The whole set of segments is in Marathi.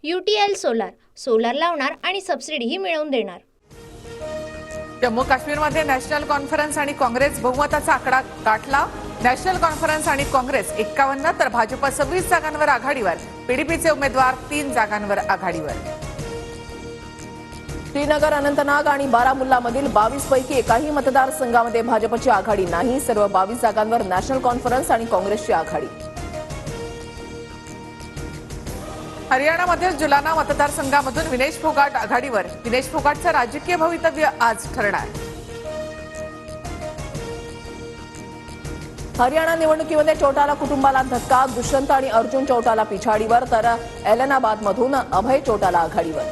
UTL सोलार लावणार आणि सबसिडीही मिळवून देणार। जम्मू काश्मीरमध्ये नॅशनल कॉन्फरन्स आणि काँग्रेस बहुमताचा आकडा गाठला। नॅशनल कॉन्फरन्स आणि काँग्रेस 51 तर भाजप 26 जागांवर आघाडीवर। पीडीपीचे उमेदवार 3 जागांवर आघाडीवर। श्रीनगर, अनंतनाग आणि बारामुल्लामधील 22 पैकी एकाही मतदारसंघामध्ये भाजपची आघाडी नाही। सर्व 22 जागांवर नॅशनल कॉन्फरन्स आणि काँग्रेसची आघाडी। हरियाणामधील जुलाना मतदारसंघामधून विनेश फोगाट आघाडीवर। विनेश फोगाटचं राजकीय भवितव्य आज ठरणार। हरियाणा निवडणुकीमध्ये चौटाला कुटुंबाला धक्का। दुष्यंत आणि अर्जुन चौटाला पिछाडीवर तर एलनाबादमधून अभय चौटाला आघाडीवर।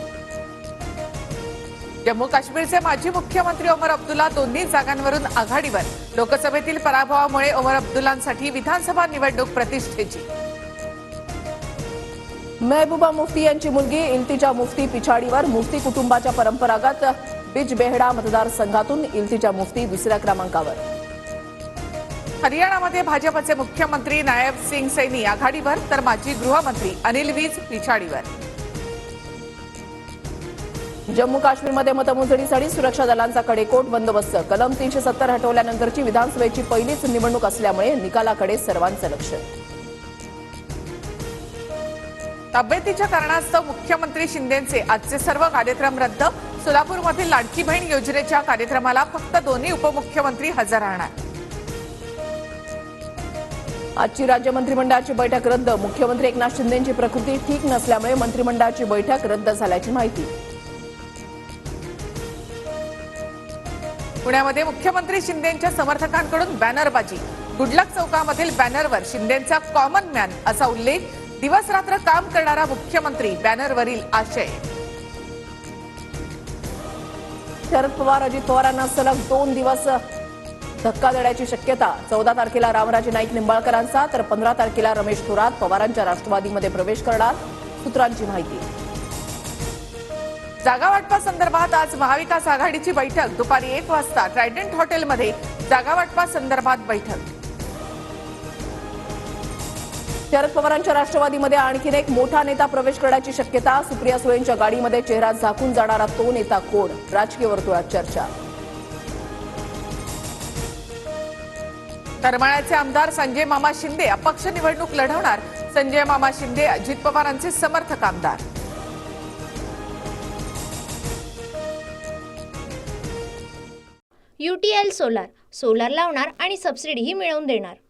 जम्मू काश्मीरचे माजी मुख्यमंत्री ओमर अब्दुल्ला दोन्ही जागांवरून आघाडीवर। लोकसभेतील पराभवामुळे ओमर अब्दुल्लांसाठी विधानसभा निवडणूक प्रतिष्ठेची। महबूबा मुफ्ती यांची मुलगी इल्तिजा मुफ्ती पिछाडीवर। मुफ्ती कुटुंबाच्या परंपरागत बिजबेहडा मतदारसंघातून इल्तिजा मुफ्ती दुसऱ्या क्रमांकावर। हरियाणामध्ये भाजपचे मुख्यमंत्री नायब सिंग सैनी आघाडीवर तर माजी गृहमंत्री अनिल विज पिछाडीवर। जम्मू काश्मीरमध्ये मतमोजणीसाठी सुरक्षा दलांचा कडेकोट बंदोबस्त। कलम 370 हटवल्यानंतरची विधानसभेची पहिलीच निवडणूक असल्यामुळे निकालाकडे सर्वांचं लक्ष। तब्येतीच्या कारणास्तव मुख्यमंत्री शिंदेंचे आजचे सर्व कार्यक्रम रद्द। सोलापूरमधील लाडकी बहीण योजनेच्या कार्यक्रमाला फक्त दोन्ही उपमुख्यमंत्री हजर राहणार। आजची राज्य मंत्रिमंडळाची बैठक रद्द। मुख्यमंत्री एकनाथ शिंदेंची प्रकृती ठीक नसल्यामुळे मंत्रिमंडळाची बैठक रद्द झाल्याची माहिती। पुण्यामध्ये मुख्यमंत्री शिंदेंच्या समर्थकांकडून बॅनरबाजी। गुडलक चौकामधील बॅनरवर शिंदेंचा कॉमन मॅन असा उल्लेख। दिवस रात्र काम करणारा मुख्यमंत्री बॅनरवरील आशय। शरद पवार अजित पवारांना सलग 2 दिवस धक्का देण्याची शक्यता। 14 तारखेला रामराजे नाईक निंबाळकरांचा तर 15 तारखेला रमेश थोरात पवारांच्या राष्ट्रवादीमध्ये प्रवेश करणार, सूत्रांची माहिती। जागा वाटपासंदर्भात आज महाविकास आघाडीची बैठक। दुपारी 1 वाजता ट्रायडंट हॉटेलमध्ये जागा वाटपासंदर्भात बैठक। शरद पवारांच्या राष्ट्रवादीमध्ये आणखीन एक मोठा नेता प्रवेश करण्याची शक्यता। सुप्रिया सुळेंच्या गाडीमध्ये चेहरा झाकून जाणारा तो नेता कोण, राजकीय वर्तुळात चर्चा। करमाळ्याचे आमदार संजय मामा शिंदे अपक्ष निवडणूक लढवणार। संजय मामा शिंदे अजित पवारांचे समर्थक आमदार। UTL सोलार लावणार आणि सबसिडीही मिळवून देणार।